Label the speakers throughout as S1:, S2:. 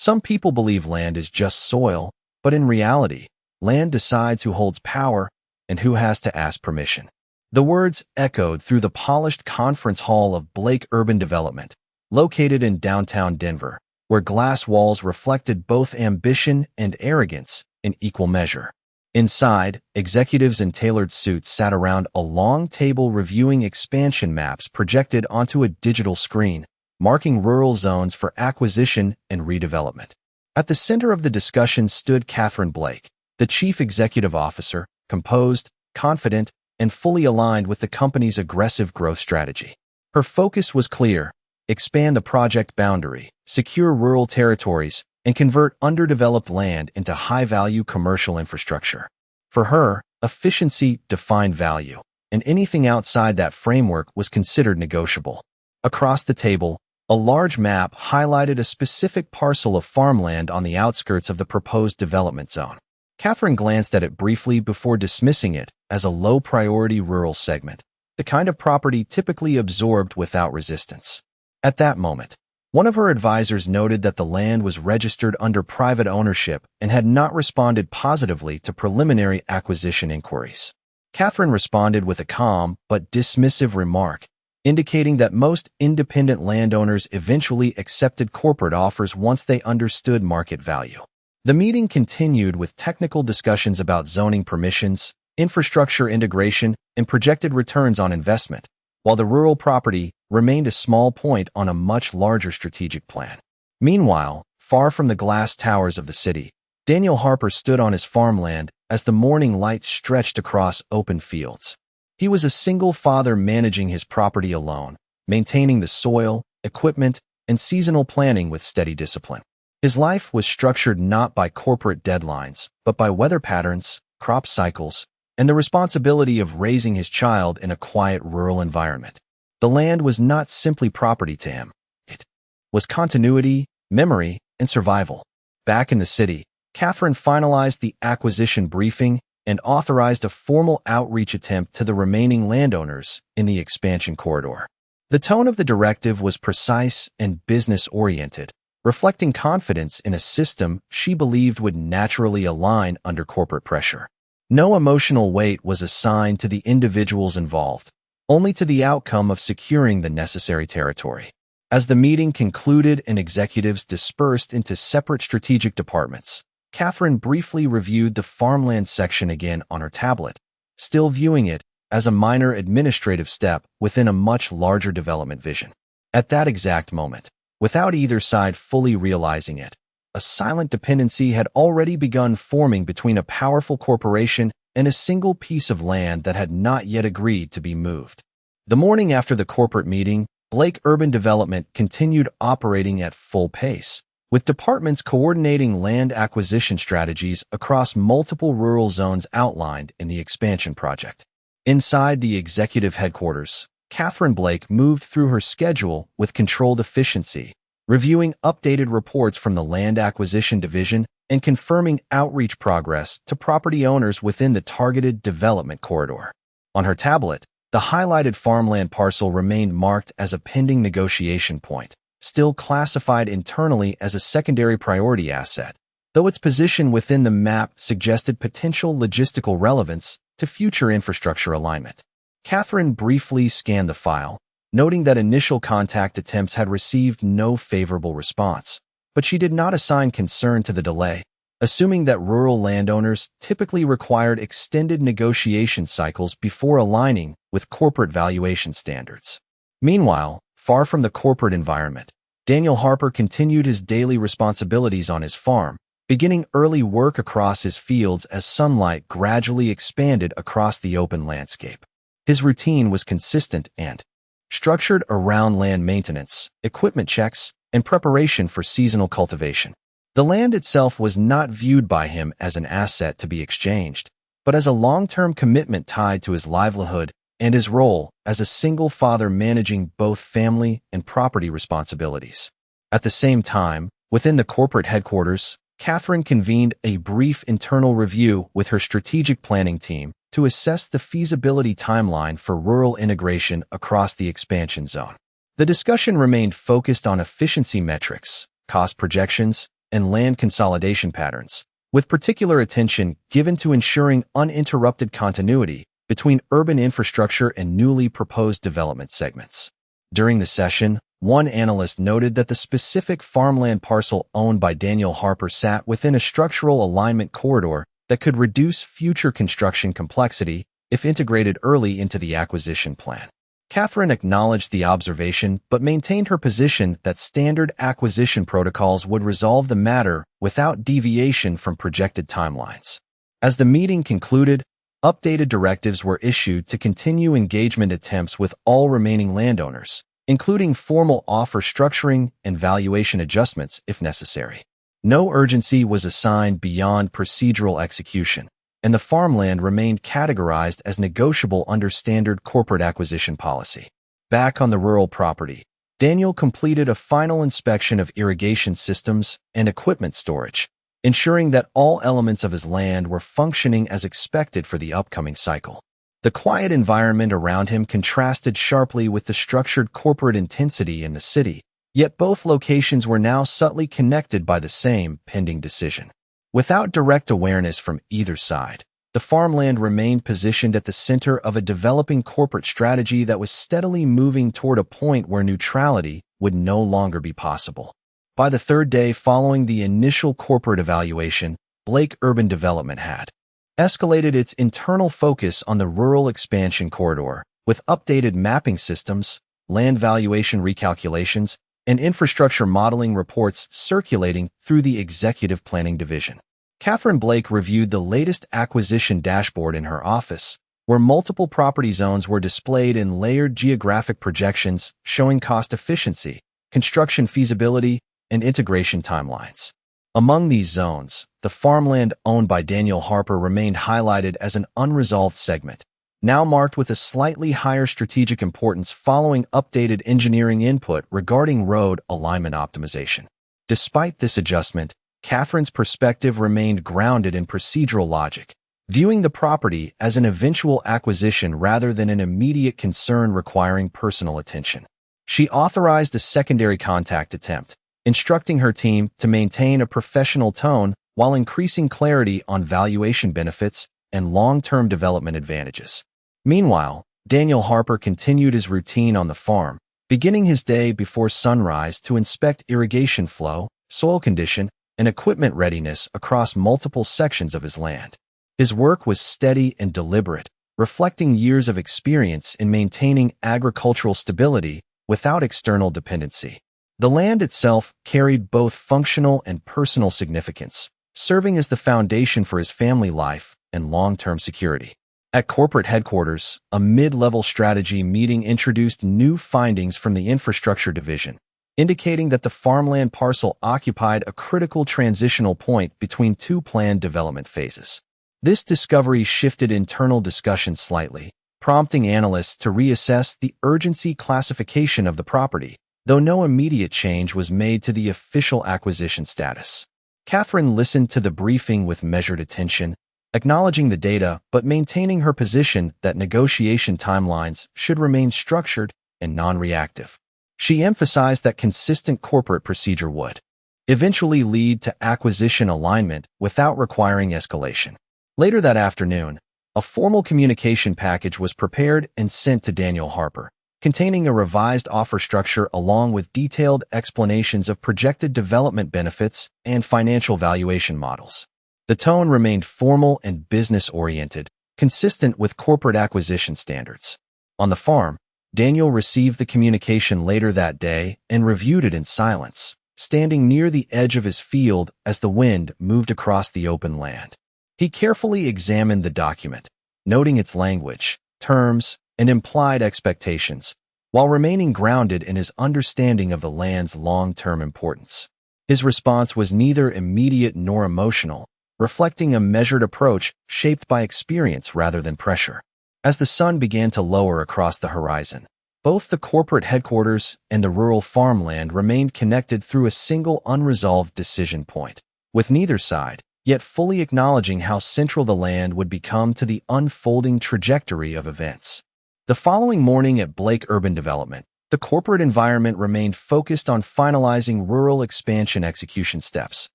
S1: Some people believe land is just soil, but in reality, land decides who holds power and who has to ask permission. The words echoed through the polished conference hall of Blake Urban Development, located in downtown Denver, where glass walls reflected both ambition and arrogance in equal measure. Inside, executives in tailored suits sat around a long table reviewing expansion maps projected onto a digital screen, marking rural zones for acquisition and redevelopment. At the center of the discussion stood Catherine Blake, the chief executive officer, composed, confident, and fully aligned with the company's aggressive growth strategy. Her focus was clear: expand the project boundary, secure rural territories, and convert underdeveloped land into high-value commercial infrastructure. For her, efficiency defined value, and anything outside that framework was considered negotiable. Across the table, a large map highlighted a specific parcel of farmland on the outskirts of the proposed development zone. Catherine glanced at it briefly before dismissing it as a low-priority rural segment, the kind of property typically absorbed without resistance. At that moment, one of her advisors noted that the land was registered under private ownership and had not responded positively to preliminary acquisition inquiries. Catherine responded with a calm but dismissive remark, indicating that most independent landowners eventually accepted corporate offers once they understood market value. The meeting continued with technical discussions about zoning permissions, infrastructure integration, and projected returns on investment, while the rural property remained a small point on a much larger strategic plan. Meanwhile, far from the glass towers of the city, Daniel Harper stood on his farmland as the morning light stretched across open fields. He was a single father managing his property alone, maintaining the soil, equipment, and seasonal planning with steady discipline. His life was structured not by corporate deadlines, but by weather patterns, crop cycles, and the responsibility of raising his child in a quiet rural environment. The land was not simply property to him. It was continuity, memory, and survival. Back in the city, Catherine finalized the acquisition briefing and authorized a formal outreach attempt to the remaining landowners in the expansion corridor. The tone of the directive was precise and business-oriented, reflecting confidence in a system she believed would naturally align under corporate pressure. No emotional weight was assigned to the individuals involved, only to the outcome of securing the necessary territory. As the meeting concluded and executives dispersed into separate strategic departments, Catherine briefly reviewed the farmland section again on her tablet, still viewing it as a minor administrative step within a much larger development vision. At that exact moment, without either side fully realizing it, a silent dependency had already begun forming between a powerful corporation and a single piece of land that had not yet agreed to be moved. The morning after the corporate meeting, Blake Urban Development continued operating at full pace, with departments coordinating land acquisition strategies across multiple rural zones outlined in the expansion project. Inside the executive headquarters, Catherine Blake moved through her schedule with controlled efficiency, reviewing updated reports from the Land Acquisition Division and confirming outreach progress to property owners within the targeted development corridor. On her tablet, the highlighted farmland parcel remained marked as a pending negotiation point, still classified internally as a secondary priority asset, though its position within the map suggested potential logistical relevance to future infrastructure alignment. Catherine briefly scanned the file, noting that initial contact attempts had received no favorable response, but she did not assign concern to the delay, assuming that rural landowners typically required extended negotiation cycles before aligning with corporate valuation standards. Meanwhile, far from the corporate environment, Daniel Harper continued his daily responsibilities on his farm, beginning early work across his fields as sunlight gradually expanded across the open landscape. His routine was consistent and structured around land maintenance, equipment checks, and preparation for seasonal cultivation. The land itself was not viewed by him as an asset to be exchanged, but as a long-term commitment tied to his livelihood and his role as a single father managing both family and property responsibilities. At the same time, within the corporate headquarters, Catherine convened a brief internal review with her strategic planning team to assess the feasibility timeline for rural integration across the expansion zone. The discussion remained focused on efficiency metrics, cost projections, and land consolidation patterns, with particular attention given to ensuring uninterrupted continuity between urban infrastructure and newly proposed development segments. During the session, one analyst noted that the specific farmland parcel owned by Daniel Harper sat within a structural alignment corridor that could reduce future construction complexity if integrated early into the acquisition plan. Catherine acknowledged the observation but maintained her position that standard acquisition protocols would resolve the matter without deviation from projected timelines. As the meeting concluded, updated directives were issued to continue engagement attempts with all remaining landowners, including formal offer structuring and valuation adjustments if necessary. No urgency was assigned beyond procedural execution, and the farmland remained categorized as negotiable under standard corporate acquisition policy. Back on the rural property, Daniel completed a final inspection of irrigation systems and equipment storage, ensuring that all elements of his land were functioning as expected for the upcoming cycle. The quiet environment around him contrasted sharply with the structured corporate intensity in the city, yet both locations were now subtly connected by the same pending decision. Without direct awareness from either side, the farmland remained positioned at the center of a developing corporate strategy that was steadily moving toward a point where neutrality would no longer be possible. By the third day following the initial corporate evaluation, Blake Urban Development had escalated its internal focus on the rural expansion corridor, with updated mapping systems, land valuation recalculations, and infrastructure modeling reports circulating through the executive planning division. Catherine Blake reviewed the latest acquisition dashboard in her office, where multiple property zones were displayed in layered geographic projections showing cost efficiency, construction feasibility, and integration timelines. Among these zones, the farmland owned by Daniel Harper remained highlighted as an unresolved segment, now marked with a slightly higher strategic importance following updated engineering input regarding road alignment optimization. Despite this adjustment, Catherine's perspective remained grounded in procedural logic, viewing the property as an eventual acquisition rather than an immediate concern requiring personal attention. She authorized a secondary contact attempt, instructing her team to maintain a professional tone while increasing clarity on valuation benefits and long-term development advantages. Meanwhile, Daniel Harper continued his routine on the farm, beginning his day before sunrise to inspect irrigation flow, soil condition, and equipment readiness across multiple sections of his land. His work was steady and deliberate, reflecting years of experience in maintaining agricultural stability without external dependency. The land itself carried both functional and personal significance, serving as the foundation for his family life and long-term security. At corporate headquarters, a mid-level strategy meeting introduced new findings from the infrastructure division, indicating that the farmland parcel occupied a critical transitional point between two planned development phases. This discovery shifted internal discussion slightly, prompting analysts to reassess the urgency classification of the property, though no immediate change was made to the official acquisition status. Catherine listened to the briefing with measured attention, acknowledging the data but maintaining her position that negotiation timelines should remain structured and non-reactive. She emphasized that consistent corporate procedure would eventually lead to acquisition alignment without requiring escalation. Later that afternoon, a formal communication package was prepared and sent to Daniel Harper, containing a revised offer structure along with detailed explanations of projected development benefits and financial valuation models. The tone remained formal and business-oriented, consistent with corporate acquisition standards. On the farm, Daniel received the communication later that day and reviewed it in silence, standing near the edge of his field as the wind moved across the open land. He carefully examined the document, noting its language, terms, and implied expectations, while remaining grounded in his understanding of the land's long-term importance. His response was neither immediate nor emotional, reflecting a measured approach shaped by experience rather than pressure. As the sun began to lower across the horizon, both the corporate headquarters and the rural farmland remained connected through a single unresolved decision point, with neither side yet fully acknowledging how central the land would become to the unfolding trajectory of events. The following morning at Blake Urban Development, the corporate environment remained focused on finalizing rural expansion execution steps,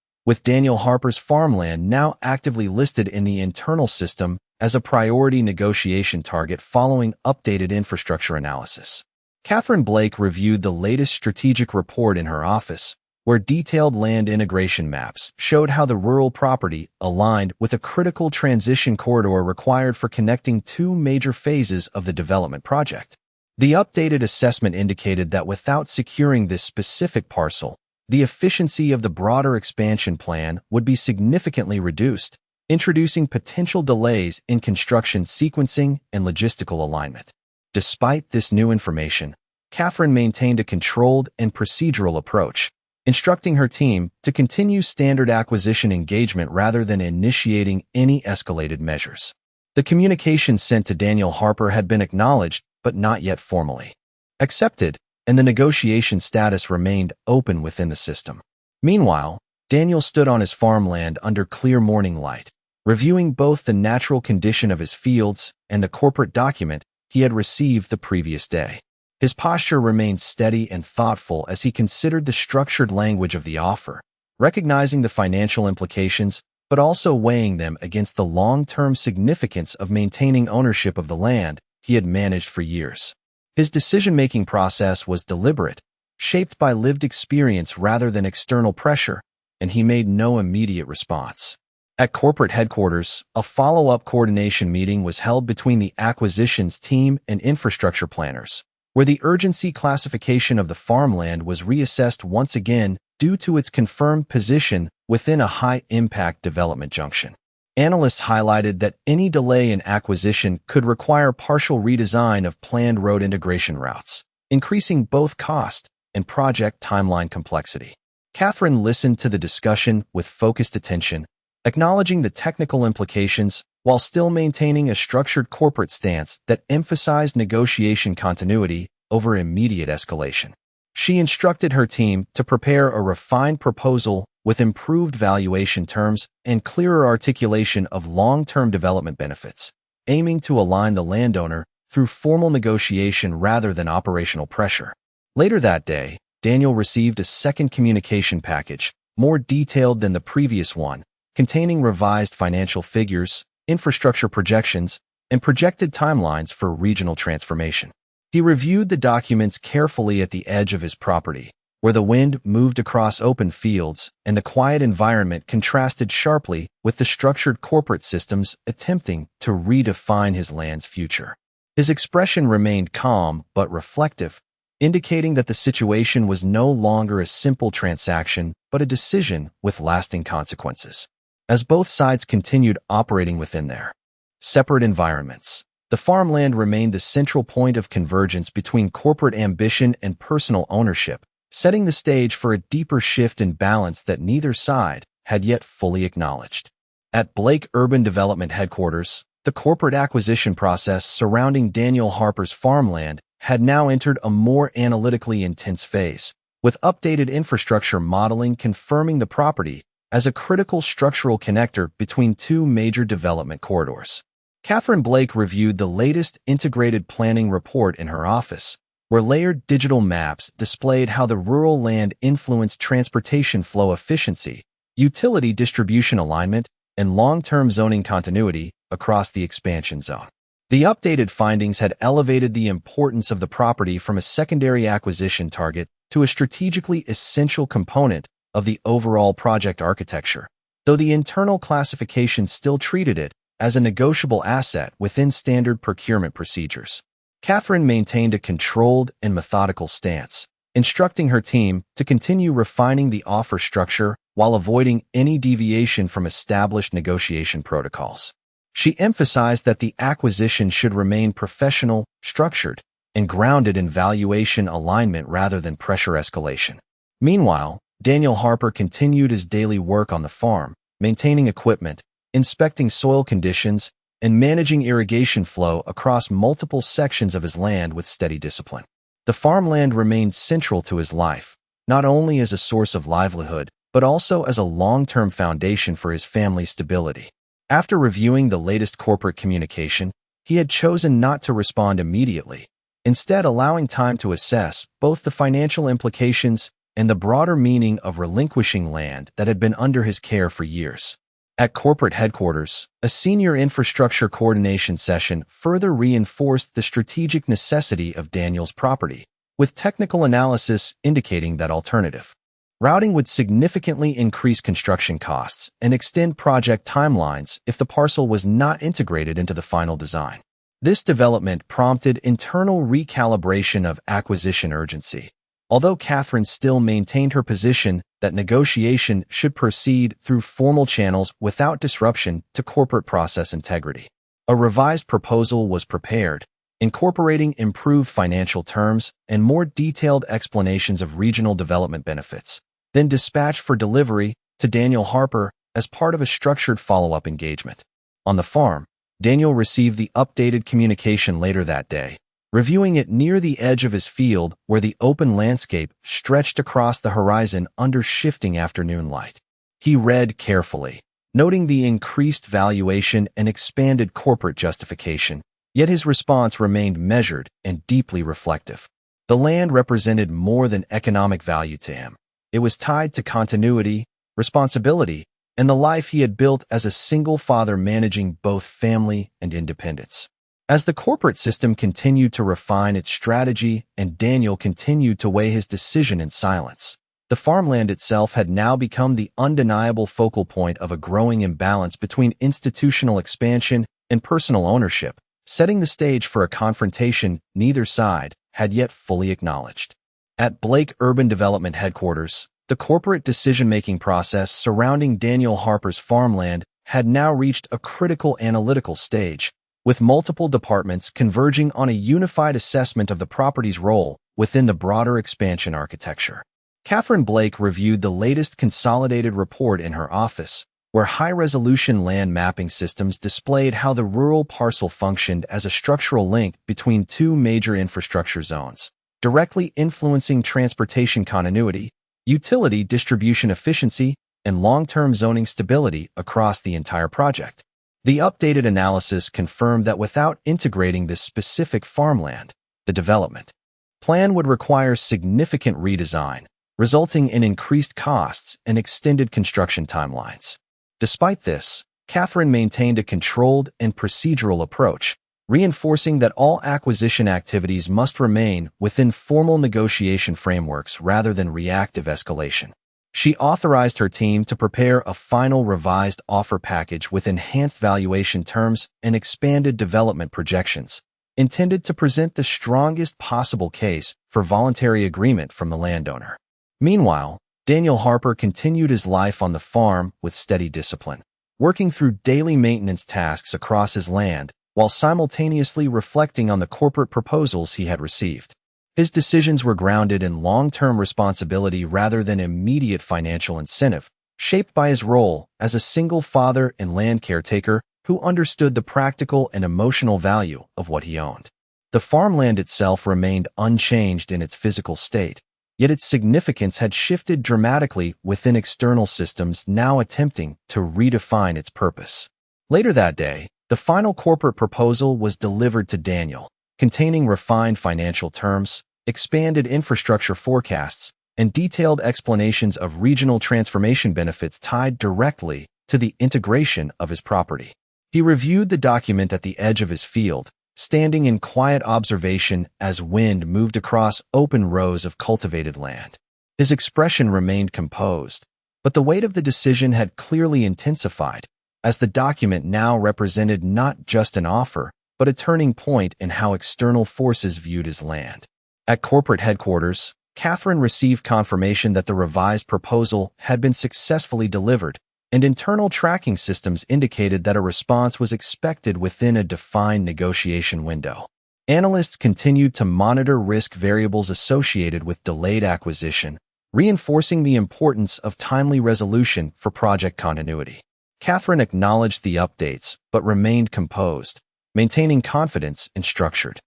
S1: with Daniel Harper's farmland now actively listed in the internal system as a priority negotiation target following updated infrastructure analysis. Catherine Blake reviewed the latest strategic report in her office, where detailed land integration maps showed how the rural property aligned with a critical transition corridor required for connecting two major phases of the development project. The updated assessment indicated that without securing this specific parcel, the efficiency of the broader expansion plan would be significantly reduced, introducing potential delays in construction sequencing and logistical alignment. Despite this new information, Catherine maintained a controlled and procedural approach, instructing her team to continue standard acquisition engagement rather than initiating any escalated measures. The communication sent to Daniel Harper had been acknowledged, but not yet formally accepted, and the negotiation status remained open within the system. Meanwhile, Daniel stood on his farmland under clear morning light, reviewing both the natural condition of his fields and the corporate document he had received the previous day. His posture remained steady and thoughtful as he considered the structured language of the offer, recognizing the financial implications, but also weighing them against the long-term significance of maintaining ownership of the land he had managed for years. His decision-making process was deliberate, shaped by lived experience rather than external pressure, and he made no immediate response. At corporate headquarters, a follow-up coordination meeting was held between the acquisitions team and infrastructure planners, where the urgency classification of the farmland was reassessed once again due to its confirmed position within a high-impact development junction. Analysts highlighted that any delay in acquisition could require partial redesign of planned road integration routes, increasing both cost and project timeline complexity. Catherine listened to the discussion with focused attention, acknowledging the technical implications while still maintaining a structured corporate stance that emphasized negotiation continuity over immediate escalation. She instructed her team to prepare a refined proposal with improved valuation terms and clearer articulation of long-term development benefits, aiming to align the landowner through formal negotiation rather than operational pressure. Later that day, Daniel received a second communication package, more detailed than the previous one, containing revised financial figures, infrastructure projections, and projected timelines for regional transformation. He reviewed the documents carefully at the edge of his property, where the wind moved across open fields and the quiet environment contrasted sharply with the structured corporate systems attempting to redefine his land's future. His expression remained calm but reflective, indicating that the situation was no longer a simple transaction but a decision with lasting consequences. As both sides continued operating within their separate environments, the farmland remained the central point of convergence between corporate ambition and personal ownership, setting the stage for a deeper shift in balance that neither side had yet fully acknowledged. At Blake Urban Development Headquarters, the corporate acquisition process surrounding Daniel Harper's farmland had now entered a more analytically intense phase, with updated infrastructure modeling confirming the property as a critical structural connector between two major development corridors. Catherine Blake reviewed the latest integrated planning report in her office, where layered digital maps displayed how the rural land influenced transportation flow efficiency, utility distribution alignment, and long-term zoning continuity across the expansion zone. The updated findings had elevated the importance of the property from a secondary acquisition target to a strategically essential component of the overall project architecture, though the internal classification still treated it as a negotiable asset within standard procurement procedures. Catherine maintained a controlled and methodical stance, instructing her team to continue refining the offer structure while avoiding any deviation from established negotiation protocols. She emphasized that the acquisition should remain professional, structured, and grounded in valuation alignment rather than pressure escalation. Meanwhile, Daniel Harper continued his daily work on the farm, maintaining equipment, inspecting soil conditions, and managing irrigation flow across multiple sections of his land with steady discipline. The farmland remained central to his life, not only as a source of livelihood, but also as a long-term foundation for his family's stability. After reviewing the latest corporate communication, he had chosen not to respond immediately, instead allowing time to assess both the financial implications and the broader meaning of relinquishing land that had been under his care for years. At corporate headquarters, a senior infrastructure coordination session further reinforced the strategic necessity of Daniel's property, with technical analysis indicating that alternative routing would significantly increase construction costs and extend project timelines if the parcel was not integrated into the final design. This development prompted internal recalibration of acquisition urgency. Although Catherine still maintained her position that negotiation should proceed through formal channels without disruption to corporate process integrity. A revised proposal was prepared, incorporating improved financial terms and more detailed explanations of regional development benefits, then dispatched for delivery to Daniel Harper as part of a structured follow-up engagement. On the farm, Daniel received the updated communication later that day, reviewing it near the edge of his field where the open landscape stretched across the horizon under shifting afternoon light. He read carefully, noting the increased valuation and expanded corporate justification, yet his response remained measured and deeply reflective. The land represented more than economic value to him. It was tied to continuity, responsibility, and the life he had built as a single father managing both family and independence. As the corporate system continued to refine its strategy and Daniel continued to weigh his decision in silence, the farmland itself had now become the undeniable focal point of a growing imbalance between institutional expansion and personal ownership, setting the stage for a confrontation neither side had yet fully acknowledged. At Blake Urban Development Headquarters, the corporate decision-making process surrounding Daniel Harper's farmland had now reached a critical analytical stage, with multiple departments converging on a unified assessment of the property's role within the broader expansion architecture. Catherine Blake reviewed the latest consolidated report in her office, where high-resolution land mapping systems displayed how the rural parcel functioned as a structural link between two major infrastructure zones, directly influencing transportation continuity, utility distribution efficiency, and long-term zoning stability across the entire project. The updated analysis confirmed that without integrating this specific farmland, the development plan would require significant redesign, resulting in increased costs and extended construction timelines. Despite this, Catherine maintained a controlled and procedural approach, reinforcing that all acquisition activities must remain within formal negotiation frameworks rather than reactive escalation. She authorized her team to prepare a final revised offer package with enhanced valuation terms and expanded development projections, intended to present the strongest possible case for voluntary agreement from the landowner. Meanwhile, Daniel Harper continued his life on the farm with steady discipline, working through daily maintenance tasks across his land while simultaneously reflecting on the corporate proposals he had received. His decisions were grounded in long-term responsibility rather than immediate financial incentive, shaped by his role as a single father and land caretaker who understood the practical and emotional value of what he owned. The farmland itself remained unchanged in its physical state, yet its significance had shifted dramatically within external systems now attempting to redefine its purpose. Later that day, the final corporate proposal was delivered to Daniel, containing refined financial terms, expanded infrastructure forecasts, and detailed explanations of regional transformation benefits tied directly to the integration of his property. He reviewed the document at the edge of his field, standing in quiet observation as wind moved across open rows of cultivated land. His expression remained composed, but the weight of the decision had clearly intensified, as the document now represented not just an offer, but a turning point in how external forces viewed his land. At corporate headquarters, Catherine received confirmation that the revised proposal had been successfully delivered, and internal tracking systems indicated that a response was expected within a defined negotiation window. Analysts continued to monitor risk variables associated with delayed acquisition, reinforcing the importance of timely resolution for project continuity. Catherine acknowledged the updates but remained composed, maintaining confidence and structured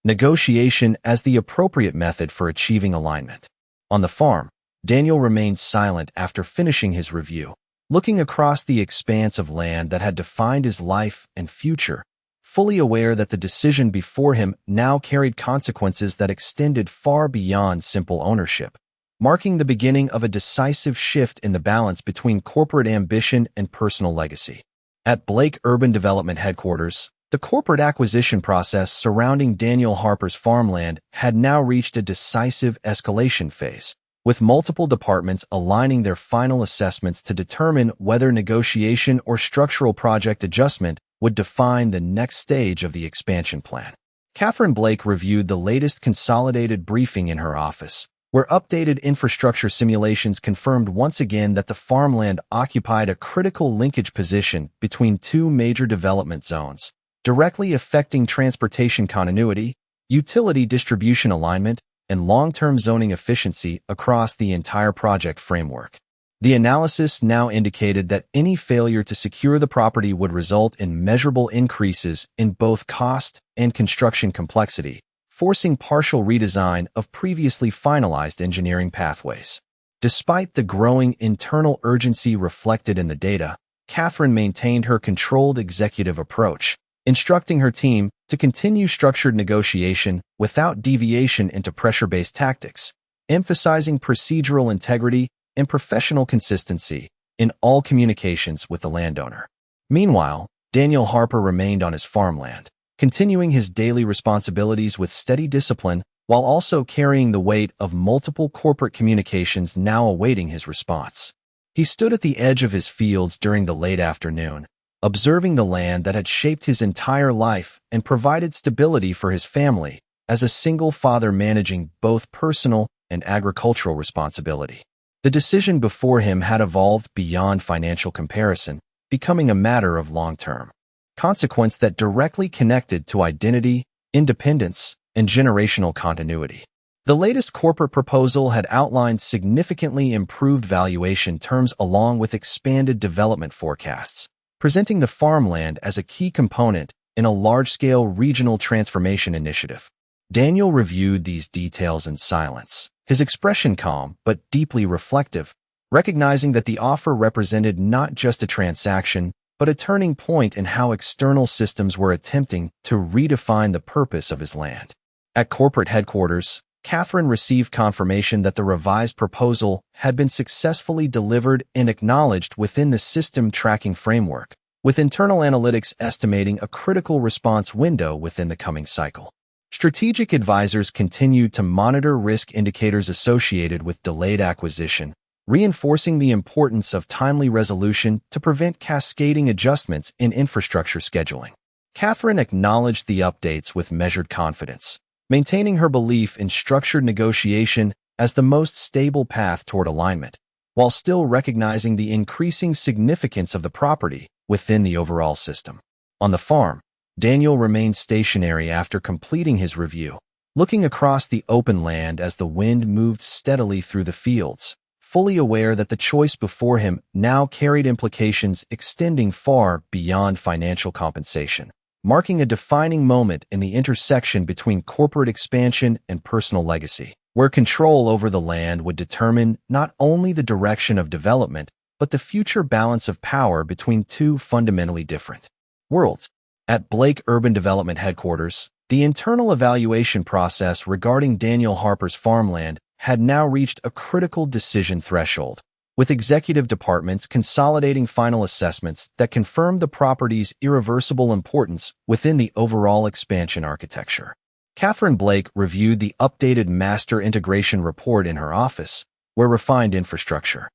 S1: negotiation as the appropriate method for achieving alignment. On the farm, Daniel remained silent after finishing his review, looking across the expanse of land that had defined his life and future, fully aware that the decision before him now carried consequences that extended far beyond simple ownership. marking the beginning of a decisive shift in the balance between corporate ambition and personal legacy. At Blake Urban Development Headquarters, the corporate acquisition process surrounding Daniel Harper's farmland had now reached a decisive escalation phase, with multiple departments aligning their final assessments to determine whether negotiation or structural project adjustment would define the next stage of the expansion plan. Catherine Blake reviewed the latest consolidated briefing in her office, where updated infrastructure simulations confirmed once again that the farmland occupied a critical linkage position between two major development zones, directly affecting transportation continuity, utility distribution alignment, and long-term zoning efficiency across the entire project framework. The analysis now indicated that any failure to secure the property would result in measurable increases in both cost and construction complexity, forcing partial redesign of previously finalized engineering pathways. Despite the growing internal urgency reflected in the data, Catherine maintained her controlled executive approach, instructing her team to continue structured negotiation without deviation into pressure-based tactics, emphasizing procedural integrity and professional consistency in all communications with the landowner. Meanwhile, Daniel Harper remained on his farmland, continuing his daily responsibilities with steady discipline while also carrying the weight of multiple corporate communications now awaiting his response. He stood at the edge of his fields during the late afternoon, observing the land that had shaped his entire life and provided stability for his family as a single father managing both personal and agricultural responsibility. The decision before him had evolved beyond financial comparison, becoming a matter of long-term consequence that directly connected to identity, independence, and generational continuity. The latest corporate proposal had outlined significantly improved valuation terms along with expanded development forecasts, presenting the farmland as a key component in a large-scale regional transformation initiative. Daniel reviewed these details in silence, his expression calm but deeply reflective, recognizing that the offer represented not just a transaction, but a turning point in how external systems were attempting to redefine the purpose of his land. At corporate headquarters, Catherine received confirmation that the revised proposal had been successfully delivered and acknowledged within the system tracking framework, with internal analytics estimating a critical response window within the coming cycle. Strategic advisors continued to monitor risk indicators associated with delayed acquisition, reinforcing the importance of timely resolution to prevent cascading adjustments in infrastructure scheduling. Catherine acknowledged the updates with measured confidence, maintaining her belief in structured negotiation as the most stable path toward alignment, while still recognizing the increasing significance of the property within the overall system. On the farm, Daniel remained stationary after completing his review, looking across the open land as the wind moved steadily through the fields, fully aware that the choice before him now carried implications extending far beyond financial compensation, marking a defining moment in the intersection between corporate expansion and personal legacy, where control over the land would determine not only the direction of development, but the future balance of power between two fundamentally different worlds. At Blake Urban Development Headquarters, the internal evaluation process regarding Daniel Harper's farmland had now reached a critical decision threshold, with executive departments consolidating final assessments that confirmed the property's irreversible importance within the overall expansion architecture. Catherine Blake reviewed the updated master integration report in her office, where refined infrastructure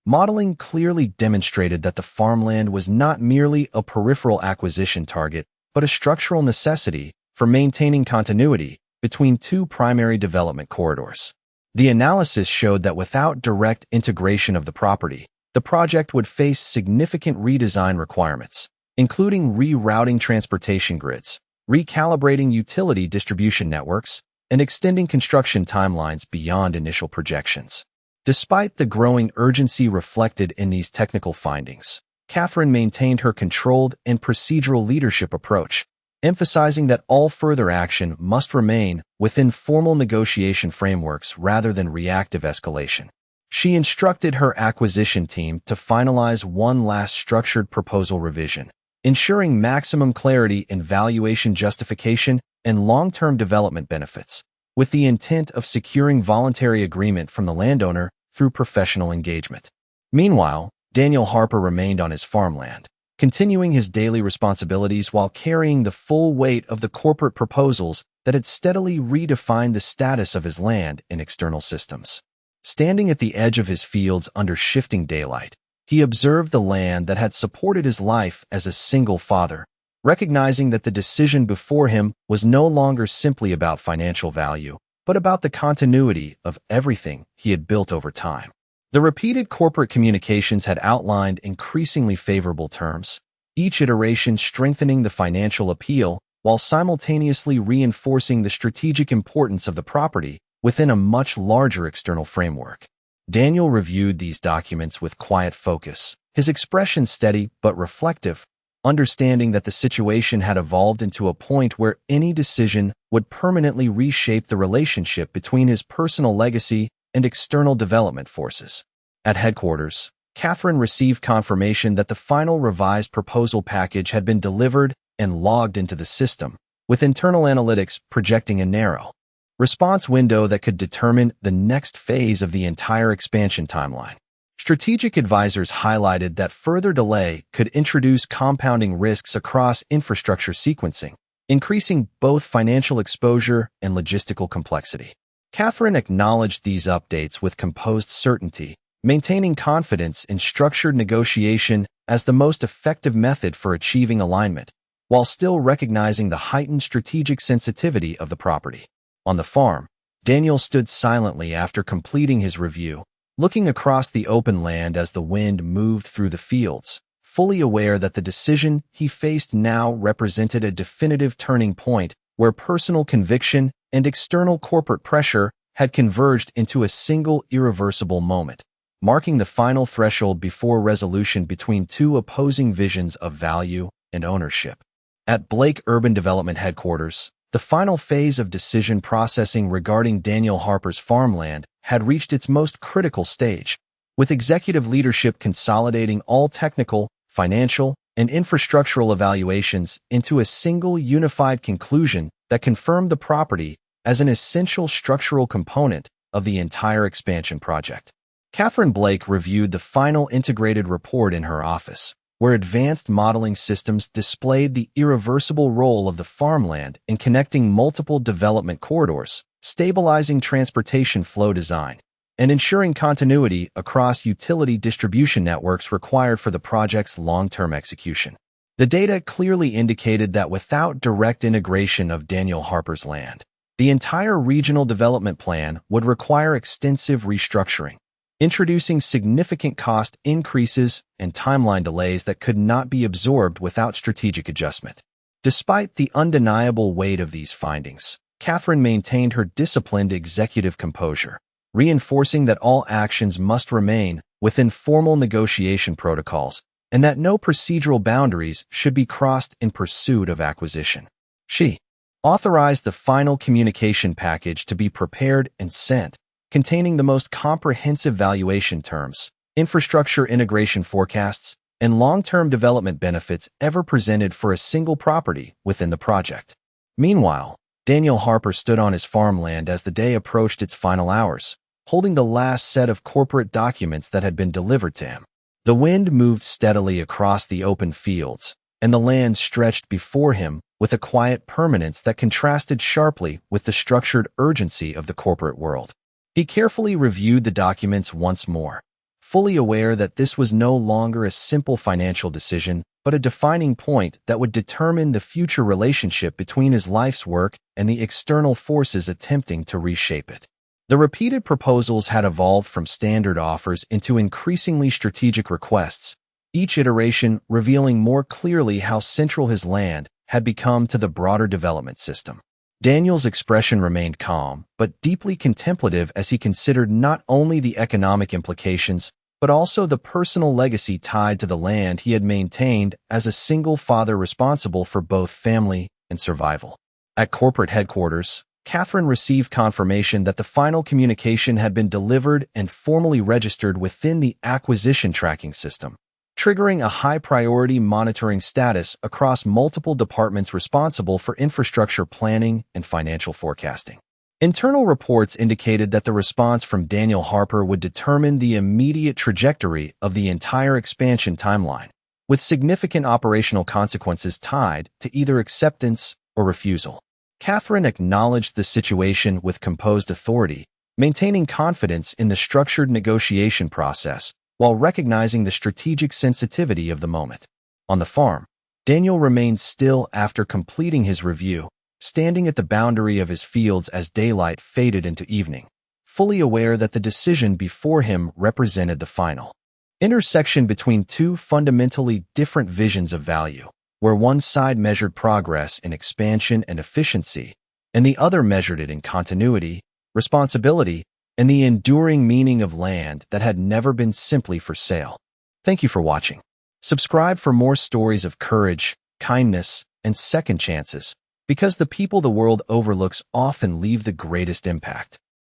S1: modeling clearly demonstrated that the farmland was not merely a peripheral acquisition target, but a structural necessity for maintaining continuity between two primary development corridors. The analysis showed that without direct integration of the property, the project would face significant redesign requirements, including rerouting transportation grids, recalibrating utility distribution networks, and extending construction timelines beyond initial projections. Despite the growing urgency reflected in these technical findings, Catherine maintained her controlled and procedural leadership approach, emphasizing that all further action must remain within formal negotiation frameworks rather than reactive escalation. She instructed her acquisition team to finalize one last structured proposal revision, ensuring maximum clarity in valuation justification and long-term development benefits, with the intent of securing voluntary agreement from the landowner through professional engagement. Meanwhile, Daniel Harper remained on his farmland, continuing his daily responsibilities while carrying the full weight of the corporate proposals that had steadily redefined the status of his land in external systems. Standing at the edge of his fields under shifting daylight, he observed the land that had supported his life as a single father, recognizing that the decision before him was no longer simply about financial value, but about the continuity of everything he had built over time. The repeated corporate communications had outlined increasingly favorable terms, each iteration strengthening the financial appeal while simultaneously reinforcing the strategic importance of the property within a much larger external framework. Daniel reviewed these documents with quiet focus, his expression steady but reflective, understanding that the situation had evolved into a point where any decision would permanently reshape the relationship between his personal legacy and external development forces. At headquarters, Catherine received confirmation that the final revised proposal package had been delivered and logged into the system, with internal analytics projecting a narrow response window that could determine the next phase of the entire expansion timeline. Strategic advisors highlighted that further delay could introduce compounding risks across infrastructure sequencing, increasing both financial exposure and logistical complexity. Catherine acknowledged these updates with composed certainty, maintaining confidence in structured negotiation as the most effective method for achieving alignment, while still recognizing the heightened strategic sensitivity of the property. On the farm, Daniel stood silently after completing his review, looking across the open land as the wind moved through the fields, fully aware that the decision he faced now represented a definitive turning point where personal conviction and external corporate pressure had converged into a single irreversible moment, marking the final threshold before resolution between two opposing visions of value and ownership. At Blake Urban Development Headquarters, the final phase of decision processing regarding Daniel Harper's farmland had reached its most critical stage, with executive leadership consolidating all technical, financial, and infrastructural evaluations into a single unified conclusion that confirmed the property as an essential structural component of the entire expansion project. Catherine Blake reviewed the final integrated report in her office, where advanced modeling systems displayed the irreversible role of the farmland in connecting multiple development corridors, stabilizing transportation flow design, and ensuring continuity across utility distribution networks required for the project's long-term execution. The data clearly indicated that without direct integration of Daniel Harper's land, the entire regional development plan would require extensive restructuring, introducing significant cost increases and timeline delays that could not be absorbed without strategic adjustment. Despite the undeniable weight of these findings, Catherine maintained her disciplined executive composure, reinforcing that all actions must remain within formal negotiation protocols and that no procedural boundaries should be crossed in pursuit of acquisition. She authorized the final communication package to be prepared and sent, containing the most comprehensive valuation terms, infrastructure integration forecasts, and long-term development benefits ever presented for a single property within the project. Meanwhile, Daniel Harper stood on his farmland as the day approached its final hours, holding the last set of corporate documents that had been delivered to him. The wind moved steadily across the open fields, and the land stretched before him with a quiet permanence that contrasted sharply with the structured urgency of the corporate world. He carefully reviewed the documents once more, fully aware that this was no longer a simple financial decision, but a defining point that would determine the future relationship between his life's work and the external forces attempting to reshape it. The repeated proposals had evolved from standard offers into increasingly strategic requests, each iteration revealing more clearly how central his land had become to the broader development system. Daniel's expression remained calm, but deeply contemplative as he considered not only the economic implications, but also the personal legacy tied to the land he had maintained as a single father responsible for both family and survival. At corporate headquarters, Catherine received confirmation that the final communication had been delivered and formally registered within the acquisition tracking system, triggering a high-priority monitoring status across multiple departments responsible for infrastructure planning and financial forecasting. Internal reports indicated that the response from Daniel Harper would determine the immediate trajectory of the entire expansion timeline, with significant operational consequences tied to either acceptance or refusal. Catherine acknowledged the situation with composed authority, maintaining confidence in the structured negotiation process while recognizing the strategic sensitivity of the moment. On the farm, Daniel remained still after completing his review, standing at the boundary of his fields as daylight faded into evening, fully aware that the decision before him represented the final intersection between two fundamentally different visions of value, where one side measured progress in expansion and efficiency, and the other measured it in continuity, responsibility, and the enduring meaning of land that had never been simply for sale. Thank you for watching. Subscribe for more stories of courage, kindness, and second chances, because the people the world overlooks often leave the greatest impact.